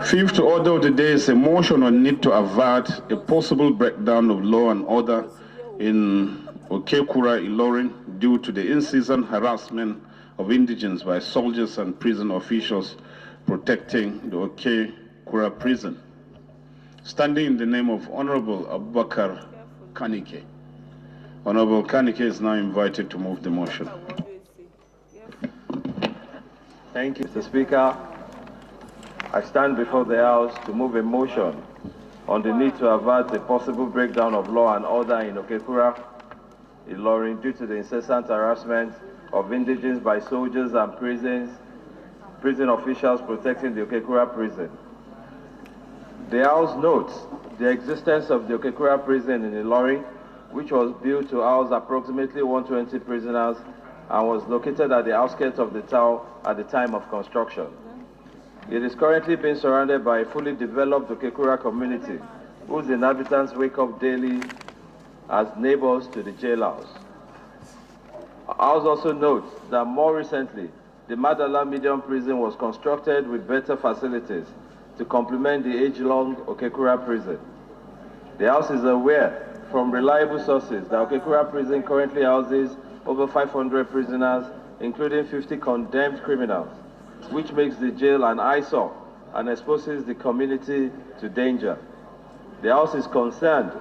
Fifth order of the day is a motion on need to avert a possible breakdown of law and order in Okekura, Ilorin, due to the incessant harassment of indigents by soldiers and prison officials protecting the Okekura prison. Standing in the name of Honorable Abubakar Kannike. Honorable Kannike is now invited to move the motion. Thank you, Mr. Speaker. I stand before the House to move a motion on the need to avert a possible breakdown of law and order in Okekura, Ilorin, due to the incessant harassment of indigents by soldiers and prison officials protecting the Okekura prison. The House notes the existence of the Okekura prison in Ilorin, which was built to house approximately 120 prisoners and was located at the outskirts of the town at the time of construction. It is currently being surrounded by a fully developed Okekura community, whose inhabitants wake up daily as neighbors to the jailhouse. Our House also notes that more recently, the Madala Medium Prison was constructed with better facilities to complement the age-long Okekura prison. The House is aware from reliable sources that Okekura prison currently houses over 500 prisoners, including 50 condemned criminals, which makes the jail an eyesore and exposes the community to danger. The House is concerned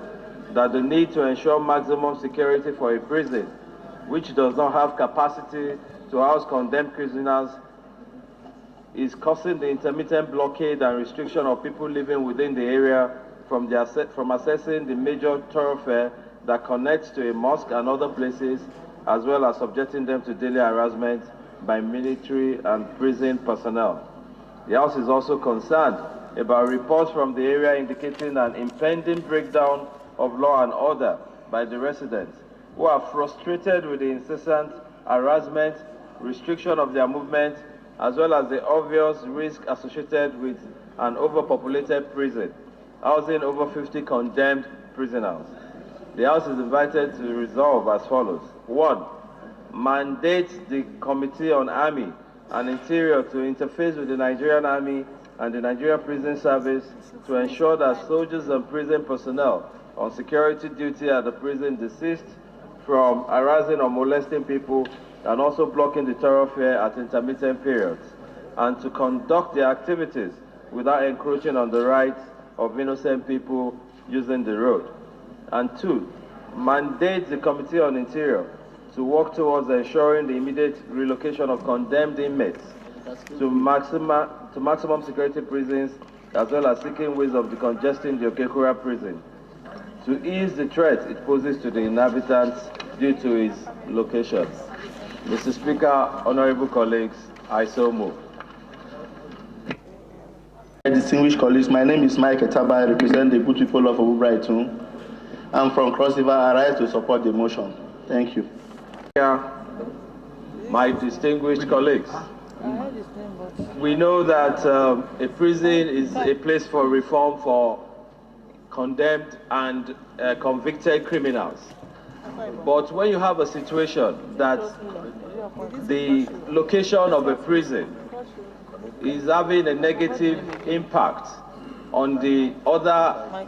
that the need to ensure maximum security for a prison which does not have capacity to house condemned prisoners is causing the intermittent blockade and restriction of people living within the area from accessing the major thoroughfare that connects to a mosque and other places, as well as subjecting them to daily harassment by military and prison personnel. The House is also concerned about reports from the area indicating an impending breakdown of law and order by the residents, who are frustrated with the incessant harassment, restriction of their movement, as well as the obvious risk associated with an overpopulated prison, housing over 50 condemned prisoners. The House is invited to resolve as follows. 1. Mandate the Committee on Army and Interior to interface with the Nigerian Army and the Nigerian Prison Service to ensure that soldiers and prison personnel on security duty at the prison desist from harassing or molesting people and also blocking the thoroughfare at intermittent periods, and to conduct their activities without encroaching on the rights of innocent people using the road. And 2, mandate the Committee on Interior to work towards ensuring the immediate relocation of condemned inmates to maximum security prisons, as well as seeking ways of decongesting the Okekura prison to ease the threat it poses to the inhabitants due to its location. Mr. Speaker, honorable colleagues, I so move. Distinguished colleagues, my name is Mike Etaba. I represent the good people of Obubrighton. I'm from Cross River. I rise to support the motion. Thank you. My distinguished colleagues, we know that a prison is a place for reform for condemned and convicted criminals. But when you have a situation that the location of a prison is having a negative impact on the other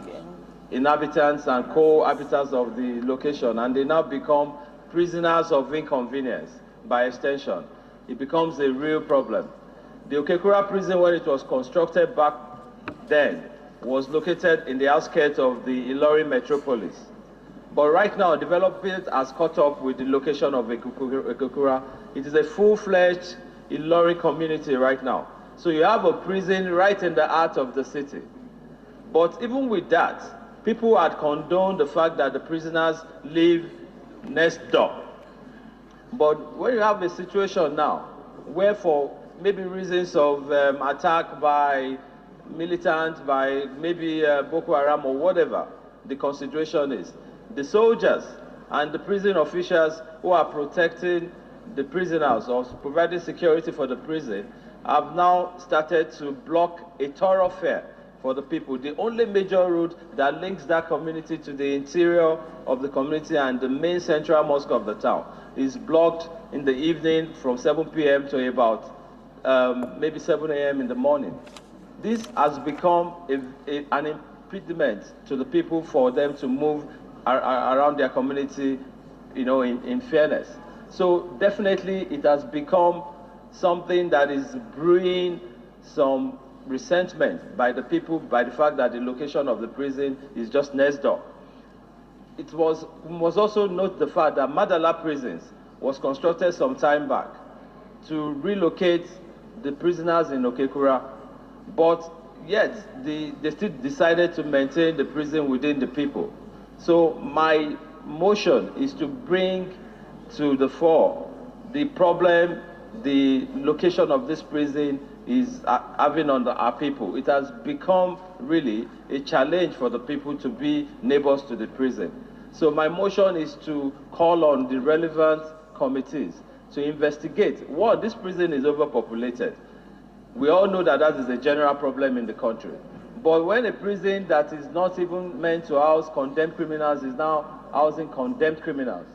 inhabitants and co-habitants of the location, and they now become prisoners of inconvenience by extension, it becomes a real problem. The Okekura prison, when it was constructed back then, was located in the outskirts of the Ilorin metropolis. But right now, development has caught up with the location of Okekura. It is a full-fledged Ilorin community right now. So you have a prison right in the heart of the city. But even with that, people had condoned the fact that the prisoners live next door. But when you have a situation now, where for maybe reasons of attack by militants, by maybe Boko Haram or whatever the consideration is, the soldiers and the prison officials who are protecting the prisoners or providing security for the prison have now started to block a thoroughfare for the people. The only major route that links that community to the interior of the community and the main central mosque of the town is blocked in the evening from 7 p.m. to about maybe 7 a.m. in the morning. this has become an impediment to the people for them to move around their community, in fairness. So definitely it has become something that is brewing some resentment by the people by the fact that the location of the prison is just next door. We must also note the fact that Madala prisons was constructed some time back to relocate the prisoners in Okekura, but yet they still decided to maintain the prison within the people. So my motion is to bring to the fore the problem the location of this prison is having on our people. It has become really a challenge for the people to be neighbors to the prison. So my motion is to call on the relevant committees to investigate. One, this prison is overpopulated. We all know that that is a general problem in the country. But when a prison that is not even meant to house condemned criminals is now housing condemned criminals,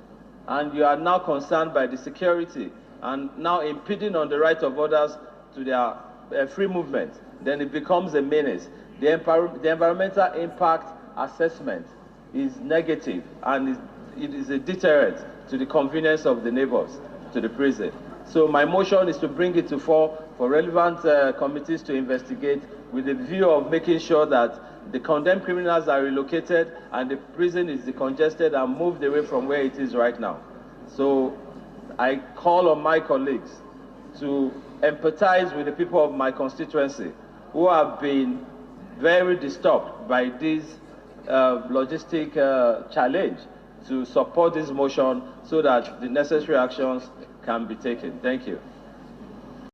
and you are now concerned by the security and now impeding on the right of others to their free movement, then it becomes a menace. The environmental impact assessment is negative, and it is a deterrent to the convenience of the neighbors to the prison. So my motion is to bring it to fore for relevant committees to investigate with the view of making sure that the condemned criminals are relocated and the prison is decongested and moved away from where it is right now. So I call on my colleagues to empathize with the people of my constituency who have been very disturbed by this logistic challenge, to support this motion so that the necessary actions can be taken. Thank you.